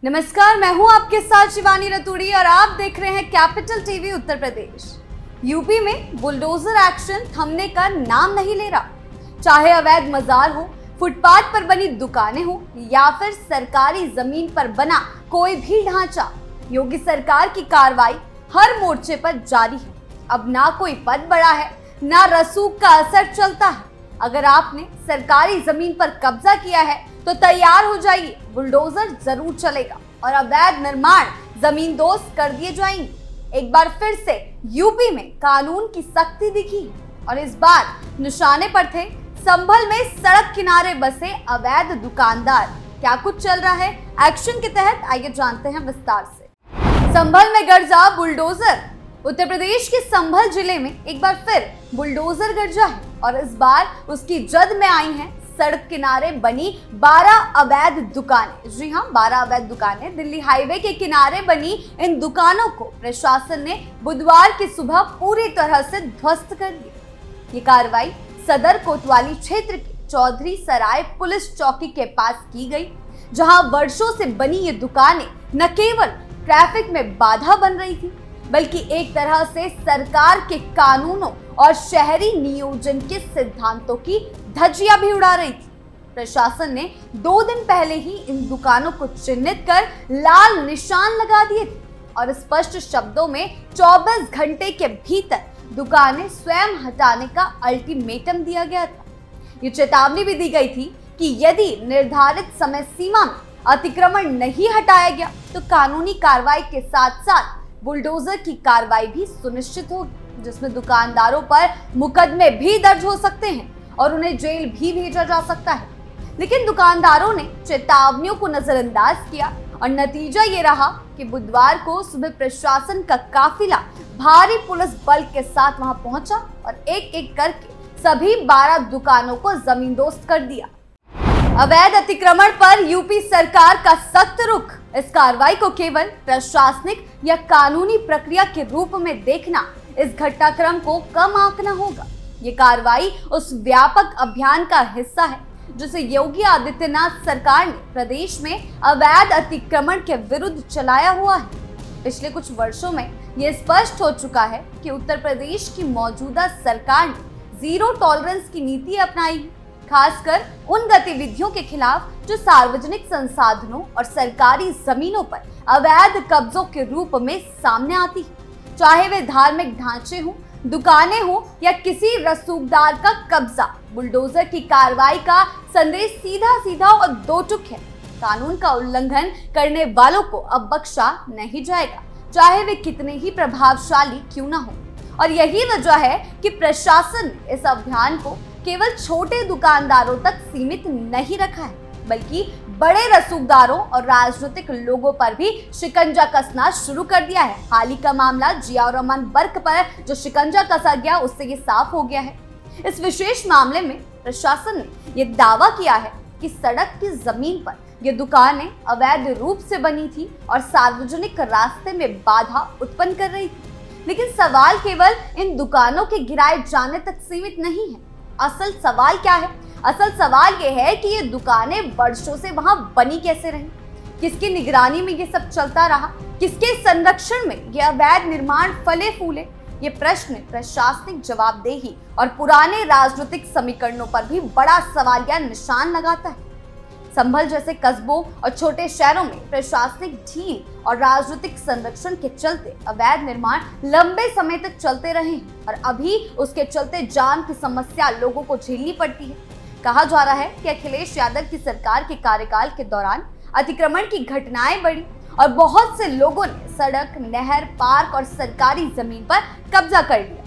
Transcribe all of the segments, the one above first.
नमस्कार, मैं हूं आपके साथ शिवानी रतूड़ी और आप देख रहे हैं capital TV Uttar Pradesh. UP में बुलडोजर एक्शन थमने का नाम नहीं ले रहा। चाहे अवैध मजार हो, फुटपाथ पर बनी दुकानें हो या फिर सरकारी जमीन पर बना कोई भी ढांचा, योगी सरकार की कार्रवाई हर मोर्चे पर जारी है। अब ना कोई पद बढ़ा है, ना रसूख का असर चलता है। अगर आपने सरकारी जमीन पर कब्जा किया है तो तैयार हो जाइए, बुलडोजर जरूर चलेगा और अवैध निर्माण जमीन दोस्त कर दिए जाएंगे। एक बार फिर से यूपी में कानून की सख्ती दिखी और इस बार निशाने पर थे संभल में सड़क किनारे बसे अवैध दुकानदार। क्या कुछ चल रहा है एक्शन के तहत, आइए जानते हैं विस्तार से। संभल में गरजा बुलडोजर। उत्तर प्रदेश के संभल जिले में एक बार फिर बुलडोजर गरजा है और इस बार उसकी जद में आई हैं सड़क किनारे बनी 12 अवैध दुकानें। जी हां, 12 अवैध दुकानें। दिल्ली हाईवे के किनारे बनी इन दुकानों को प्रशासन ने बुधवार की सुबह पूरी तरह से ध्वस्त कर दिया। ये कार्रवाई सदर कोतवाली क्षेत्र के चौधरी सराय पुलिस चौकी के पास की गई, जहां वर्षों से बनी ये दुकानें न केवल ट्रैफिक में बाधा बन रही थी, बल्कि एक तरह से सरकार के कानूनों और शहरी नियोजन के सिद्धांतों की धज्जियां भी उड़ा रही थी। प्रशासन ने 2 दिन पहले ही इन दुकानों को चिन्हित कर लाल निशान लगा दिए थे और स्पष्ट शब्दों में 24 घंटे के भीतर दुकानें स्वयं हटाने का अल्टीमेटम दिया गया था। ये चेतावनी भी दी गई थी कि यदि निर्धारित समय सीमा में अतिक्रमण नहीं हटाया गया तो कानूनी कार्रवाई के साथ साथ बुलडोजर की कार्रवाई भी सुनिश्चित होगी, जिसमें दुकानदारों पर मुकदमे भी दर्ज हो सकते हैं और उन्हें जेल भी भेजा जा सकता है। लेकिन दुकानदारों ने चेतावनियों को नजरअंदाज किया और नतीजा ये रहा कि बुधवार को सुबह प्रशासन का काफिला भारी पुलिस बल के साथ वहां पहुंचा और एक एक करके सभी 12 दुकानों को जमींदोस्त कर दिया। अवैध अतिक्रमण पर यूपी सरकार का सख्त रुख। इस कार्रवाई को केवल प्रशासनिक या कानूनी प्रक्रिया के रूप में देखना, इस घटनाक्रम को कम आंकना होगा। ये कार्रवाई उस व्यापक अभियान का हिस्सा है जिसे योगी आदित्यनाथ सरकार ने प्रदेश में अवैध अतिक्रमण के विरुद्ध चलाया हुआ है। पिछले कुछ वर्षों में ये स्पष्ट हो चुका है कि उत्तर प्रदेश की मौजूदा सरकार ने जीरो टॉलरेंस की नीति अपनाई है, खासकर उन गतिविधियों के खिलाफ जो सार्वजनिक संसाधनों और सरकारी जमीनों पर अवैध कब्जों के रूप में सामने आती है। चाहे वे धार्मिक ढांचे हों, दुकानें हों या किसी रसूखदार का कब्जा, बुलडोजर की कार्रवाई का संदेश सीधा सीधा और दो टुक है। कानून का उल्लंघन करने वालों को अब बख्शा नहीं जाएगा, चाहे वे कितने ही प्रभावशाली क्यों ना हो। और यही वजह है कि प्रशासन ने इस अभियान को केवल छोटे दुकानदारों तक सीमित नहीं रखा है, बल्कि बड़े रसूखदारों और राजनीतिक लोगों पर भी शिकंजा कसना शुरू कर दिया है। हाल ही का मामला जियाउर रहमान बर्क पर जो शिकंजा कसा गया, उससे ये साफ हो गया है। इस विशेष मामले में प्रशासन ने यह दावा किया है कि सड़क की जमीन पर ये दुकानें अवैध रूप से बनी थी और सार्वजनिक रास्ते में बाधा उत्पन्न कर रही थी। लेकिन सवाल केवल इन दुकानों के गिराए जाने तक सीमित नहीं है। असल सवाल क्या है? असल सवाल ये है कि ये दुकानें वर्षों से वहां बनी कैसे रहीं? किसकी निगरानी में ये सब चलता रहा? किसके संरक्षण में ये अवैध निर्माण फले फूले? ये प्रश्न प्रशासनिक जवाबदेही और पुराने राजनीतिक समीकरणों पर भी बड़ा सवालिया निशान लगाता है। संभल जैसे कस्बों और छोटे शहरों में प्रशासनिक ढील और राजनीतिक संरक्षण के चलते अवैध निर्माण लंबे समय तक चलते रहे हैं और अभी उसके चलते जान की समस्या लोगों को झेलनी पड़ती है। कहा जा रहा है कि अखिलेश यादव की सरकार के कार्यकाल के दौरान अतिक्रमण की घटनाएं बढ़ी और बहुत से लोगों ने सड़क, नहर, पार्क और सरकारी जमीन पर कब्जा कर लिया।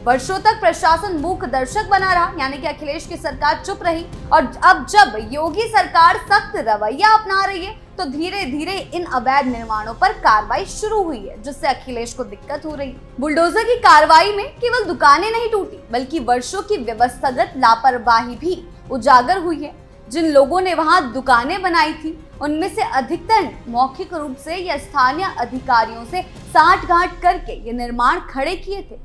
वर्षों तक प्रशासन मूक दर्शक बना रहा, यानी कि अखिलेश की सरकार चुप रही और अब जब योगी सरकार सख्त रवैया अपना रही है तो धीरे धीरे इन अवैध निर्माणों पर कार्रवाई शुरू हुई है, जिससे अखिलेश को दिक्कत हो रही है। बुलडोजर की कार्रवाई में केवल दुकानें नहीं टूटी, बल्कि वर्षों की व्यवस्थागत लापरवाही भी उजागर हुई है। जिन लोगों ने वहां दुकानें बनाई थी, उनमें से अधिकतर ने मौखिक रूप से या स्थानीय अधिकारियों से सांठगांठ करके ये निर्माण खड़े किए थे।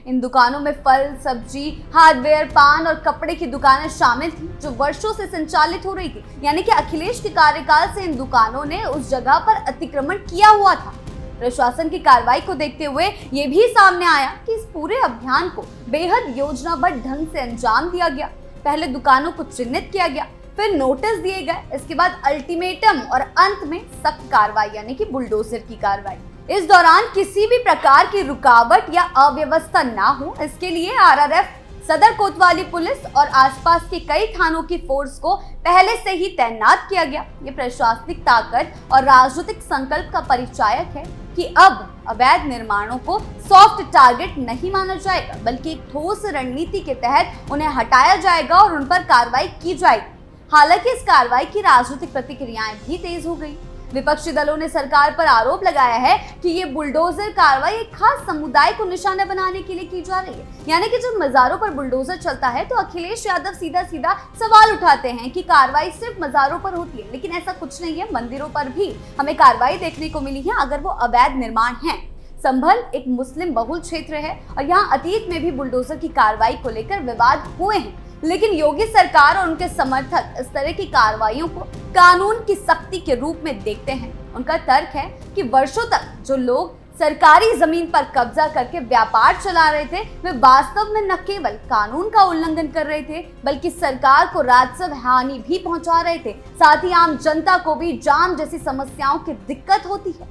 इन दुकानों में फल, सब्जी, हार्डवेयर, पान और कपड़े की दुकानें शामिल थी जो वर्षों से संचालित हो रही थी। यानी कि अखिलेश के कार्यकाल से इन दुकानों ने उस जगह पर अतिक्रमण किया हुआ था। प्रशासन की कार्रवाई को देखते हुए ये भी सामने आया कि इस पूरे अभियान को बेहद योजनाबद्ध ढंग से अंजाम दिया गया। पहले दुकानों को चिन्हित किया गया, फिर नोटिस दिए गए, इसके बाद अल्टीमेटम और अंत में सख्त कार्रवाई यानी कि बुलडोजर की कार्रवाई। इस दौरान किसी भी प्रकार की रुकावट या अव्यवस्था ना हो, इसके लिए आरआरएफ, सदर कोतवाली पुलिस और आसपास के कई थानों की फोर्स को पहले से ही तैनात किया गया। ये प्रशासनिक ताकत और राजनीतिक संकल्प का परिचायक है कि अब अवैध निर्माणों को सॉफ्ट टारगेट नहीं माना जाएगा, बल्कि एक ठोस रणनीति के तहत उन्हें हटाया जाएगा और उन पर कार्रवाई की जाएगी। हालांकि इस कार्रवाई की राजनीतिक प्रतिक्रियाएं भी तेज हो गई। विपक्षी दलों ने सरकार पर आरोप लगाया है कि ये बुलडोजर कार्रवाई एक खास समुदाय को निशाना बनाने के लिए की जा रही है। यानी कि जब मजारों पर बुलडोजर चलता है तो अखिलेश यादव सीधा सीधा सवाल उठाते हैं कि कार्रवाई सिर्फ मजारों पर होती है, लेकिन ऐसा कुछ नहीं है। मंदिरों पर भी हमें कार्रवाई देखने को मिली है अगर वो अवैध निर्माण है। संभल एक मुस्लिम बहुल क्षेत्र है और यहाँ अतीत में भी बुलडोजर की कार्रवाई को लेकर विवाद हुए हैं, लेकिन योगी सरकार और उनके समर्थक इस तरह की कार्रवाइयों को कानून की सख्ती के रूप में देखते हैं। उनका तर्क है कि वर्षों तक जो लोग सरकारी जमीन पर कब्जा करके व्यापार चला रहे थे, वे वास्तव में न केवल कानून का उल्लंघन कर रहे थे, बल्कि सरकार को राजस्व हानि भी पहुंचा रहे थे। साथ ही आम जनता को भी जाम जैसी समस्याओं की दिक्कत होती है।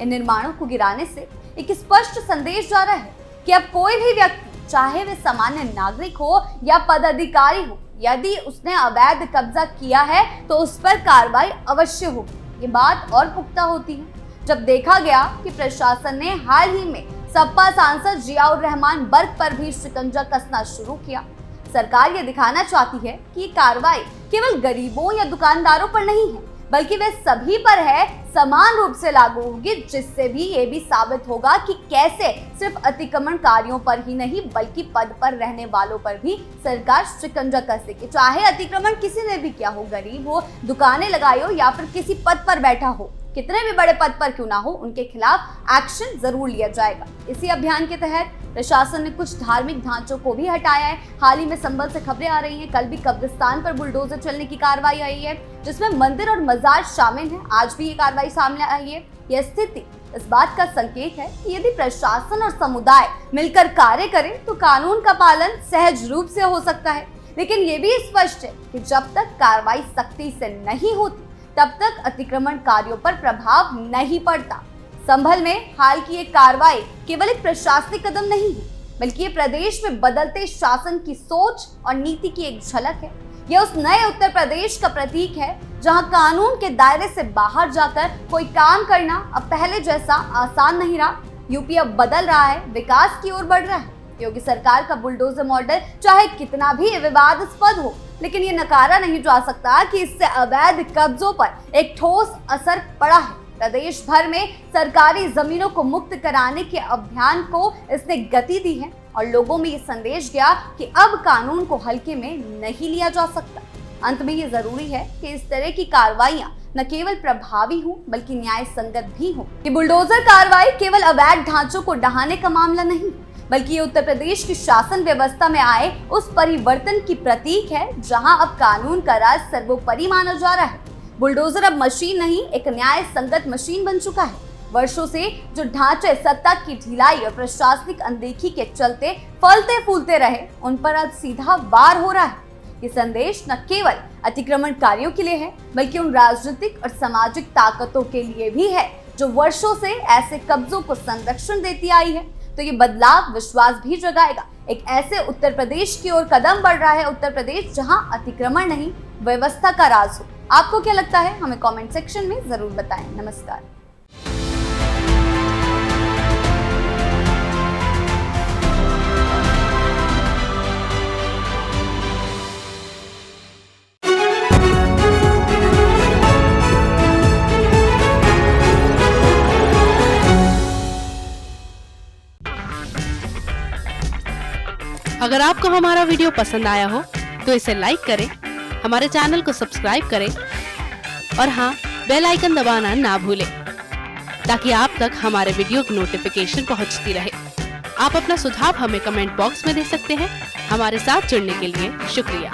इन निर्माणों को गिराने से एक स्पष्ट संदेश जा रहा है कि अब कोई भी व्यक्ति, चाहे वे सामान्य नागरिक हो या पदाधिकारी हो, यदि उसने अवैध कब्जा किया है तो उस पर कार्रवाई अवश्य होगी। ये बात और पुख्ता होती है जब देखा गया कि प्रशासन ने हाल ही में सपा सांसद जियाउर रहमान बर्क पर भी शिकंजा कसना शुरू किया। सरकार ये दिखाना चाहती है कि कार्रवाई केवल गरीबों या दुकानदारों पर नहीं है, बल्कि वे सभी पर है, समान रूप से लागू होगी, जिससे भी ये भी साबित होगा कि कैसे सिर्फ अतिक्रमणकारियों पर ही नहीं बल्कि पद पर रहने वालों पर भी सरकार शिकंजा कसेगी। चाहे अतिक्रमण किसी ने भी किया हो, गरीब हो, दुकानें लगाई हो या फिर किसी पद पर बैठा हो, कितने भी बड़े पद पर क्यों ना हो, उनके खिलाफ एक्शन जरूर लिया जाएगा। इसी अभियान के तहत प्रशासन ने कुछ धार्मिक ढांचों को भी हटाया है। हाल ही में संभल से खबरें आ रही हैं, कल भी कब्रिस्तान पर बुलडोजर चलने की कार्रवाई आई है, जिसमें मंदिर और मजार शामिल हैं। आज भी ये कार्रवाई सामने आई है। यह स्थिति इस बात का संकेत है कि यदि प्रशासन और समुदाय मिलकर कार्य करें तो कानून का पालन सहज रूप से हो सकता है। लेकिन ये भी स्पष्ट है कि जब तक कार्रवाई सख्ती से नहीं होती, तब तक अतिक्रमणकारियों पर प्रभाव नहीं पड़ता। संभल में हाल की एक कार्रवाई केवल एक प्रशासनिक कदम नहीं है, बल्कि ये प्रदेश में बदलते शासन की सोच और नीति की एक झलक है। यह उस नए उत्तर प्रदेश का प्रतीक है जहां कानून के दायरे से बाहर जाकर कोई काम करना अब पहले जैसा आसान नहीं रहा। यूपी अब बदल रहा है, विकास की ओर बढ़ रहा है। योगी सरकार का बुलडोजर मॉडल चाहे कितना भी विवादास्पद हो, लेकिन ये नकारा नहीं जा सकता कि इससे अवैध कब्जों पर एक ठोस असर पड़ा है। प्रदेश भर में सरकारी जमीनों को मुक्त कराने के अभियान को इसने गति दी है और लोगों में ये संदेश गया कि अब कानून को हल्के में नहीं लिया जा सकता। अंत में ये जरूरी है कि इस तरह की कार्रवाइयां न केवल प्रभावी हों बल्कि न्याय संगत भी हों। ये बुलडोजर कार्रवाई केवल अवैध ढांचों को ढहाने का मामला नहीं, बल्कि ये उत्तर प्रदेश की शासन व्यवस्था में आए उस परिवर्तन की प्रतीक है जहां अब कानून का राज सर्वोपरि माना जा रहा है। बुलडोजर अब मशीन नहीं, एक न्याय संगत मशीन बन चुका है। वर्षों से जो ढांचे सत्ता की ढिलाई और प्रशासनिक अनदेखी के चलते फलते फूलते रहे, उन पर अब सीधा वार हो रहा है। ये संदेश न केवल अतिक्रमणकारियों के लिए है, बल्कि उन राजनीतिक और सामाजिक ताकतों के लिए भी है जो वर्षों से ऐसे कब्जों को संरक्षण देती आई है। तो ये बदलाव विश्वास भी जगाएगा। एक ऐसे उत्तर प्रदेश की ओर कदम बढ़ रहा है उत्तर प्रदेश जहां अतिक्रमण नहीं, व्यवस्था का राज हो। आपको क्या लगता है? हमें कमेंट सेक्शन में जरूर बताएं। नमस्कार। अगर आपको हमारा वीडियो पसंद आया हो तो इसे लाइक करें, हमारे चैनल को सब्सक्राइब करें और हाँ, बेल आइकन दबाना ना भूलें ताकि आप तक हमारे वीडियो की नोटिफिकेशन पहुंचती रहे। आप अपना सुझाव हमें कमेंट बॉक्स में दे सकते हैं। हमारे साथ जुड़ने के लिए शुक्रिया।